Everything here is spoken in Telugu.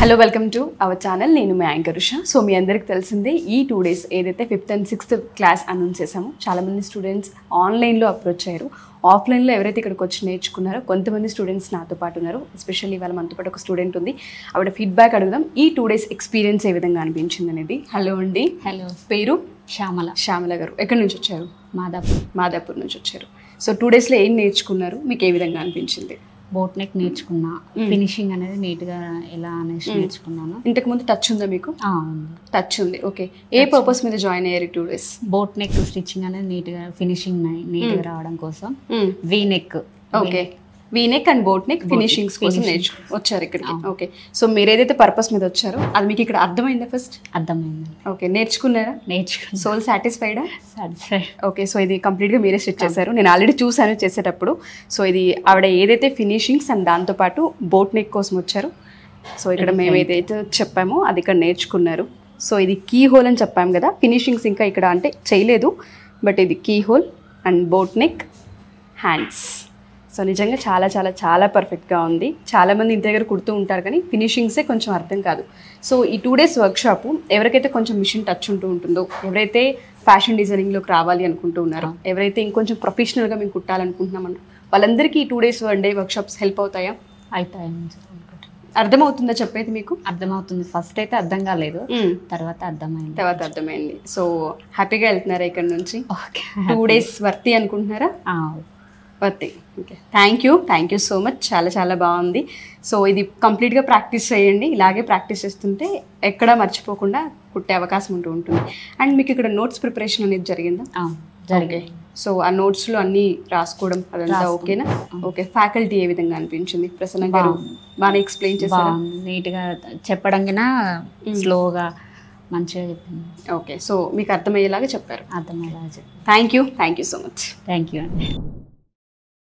Hello welcome to our channel. నేను మీ యాంకర్ ఉషా. సో మీ అందరికి తెలిసిందే ఈ 2 days ఏదైతే 5th and 6th class announce చేసామో చాలామంది స్టూడెంట్స్ ఆన్లైన్లో అప్రోచ్ అయ్యారు. ఆఫ్లైన్లో ఎవరైతే ఇక్కడికి వచ్చి నేర్చుకున్నారో కొంతమంది స్టూడెంట్స్ నాతో పాటు ఉన్నారు. ఎస్పెషల్లీ వాళ్ళ మనతో పాటు ఒక స్టూడెంట్ ఉంది. ఆవిడ ఫీడ్బ్యాక్ అడుగుదాం. ఈ 2 days ఎక్స్పీరియన్స్ ఏ విధంగా అనిపించింది అనేది. హలో అండి. హలో, పేరు శ్యామల గారు. ఎక్కడి నుంచి వచ్చారు? మాదాపూర్ నుంచి వచ్చారు. సో 2 daysలో ఏం నేర్చుకున్నారు? మీకు ఏ విధంగా అనిపించింది? బోట్ నెక్ నేర్చుకున్నా. ఫినిషింగ్ అనేది నీట్గా ఎలా అనేసి నేర్చుకున్నాను. ఇంతకుముందు టచ్ ఉందా మీకు? టచ్ ఉంది. ఓకే. ఏ పర్పస్ మీద జాయిన్ అయ్యారు 2 days? బోట్ నెక్ స్టిచ్చింగ్ అనేది నీట్గా ఫినిషింగ్ నీట్గా రావడం కోసం. V neck. Okay. V neck and boat neck finishings కోసం వచ్చారు ఇక్కడికి. ఓకే. సో మీరు ఏదైతే పర్పస్ మీద వచ్చారో అది మీకు ఇక్కడ అర్థమైందా? ఫస్ట్ అర్థమైంది. ఓకే. నేర్చుకున్నారా? సోల్ సాటిస్ఫైడా? ఓకే. సో ఇది కంప్లీట్గా మీరే స్టిచ్ చేశారు. నేను ఆల్రెడీ చూసాను చేసేటప్పుడు. సో ఇది ఆవిడ ఏదైతే ఫినిషింగ్స్ అండ్ దాంతోపాటు బోట్ నెక్ కోసం వచ్చారు. సో ఇక్కడ మేము ఏదైతే చెప్పామో అది ఇక్కడ నేర్చుకున్నారు. సో ఇది కీ హోల్ అని చెప్పాము కదా. ఫినిషింగ్స్ ఇంకా ఇక్కడ అంటే చేయలేదు, బట్ ఇది key hole and boat neck, hands. So నిజంగా చాలా చాలా చాలా పర్ఫెక్ట్గా ఉంది. చాలామంది ఇంటి దగ్గర కుడుతూ ఉంటారు కానీ ఫినిషింగ్సే కొంచెం అర్థం కాదు. సో ఈ 2 days వర్క్షాపు ఎవరికైతే కొంచెం మిషన్ టచ్ ఉంటుందో, ఎవరైతే ఫ్యాషన్ డిజైనింగ్లోకి రావాలి అనుకుంటూ ఉన్నారో, ఎవరైతే ఇంకొంచెం ప్రొఫెషనల్గా మేము కుట్టాలనుకుంటున్నామని వాళ్ళందరికీ ఈ 2 days 1 day వర్క్షాప్స్ హెల్ప్ అవుతాయా? అవుతాయి. అర్థమవుతుందా చెప్పేది మీకు? అర్థమవుతుంది. ఫస్ట్ అయితే అర్థం కాలేదు, తర్వాత అర్థమైంది. సో హ్యాపీగా వెళ్తున్నారా ఇక్కడ నుంచి? 2 days వర్తి అనుకుంటున్నారా? Worthy. Okay. Thank you so much. చాలా చాలా బాగుంది. సో ఇది కంప్లీట్గా ప్రాక్టీస్ చేయండి. ఇలాగే ప్రాక్టీస్ చేస్తుంటే ఎక్కడా మర్చిపోకుండా కుట్టే అవకాశం ఉంటుంది. అండ్ మీకు ఇక్కడ నోట్స్ ప్రిపరేషన్ అనేది జరిగిందా? జరిగే. సో ఆ నోట్స్లో అన్నీ రాసుకోవడం అదంతా ఓకేనా? ఓకే. ఫ్యాకల్టీ ఏ విధంగా అనిపించింది? ప్రసన్న గారు బాగా ఎక్స్ప్లెయిన్ చేశారు. నీట్గా చెప్పడం కన్నా స్లోగా మంచిగా చెప్పింది. ఓకే. సో మీకు అర్థమయ్యేలాగా చెప్పారు. అర్థమయ్యేలాగా చెప్పారు. Thank you so much. Thank you అండి.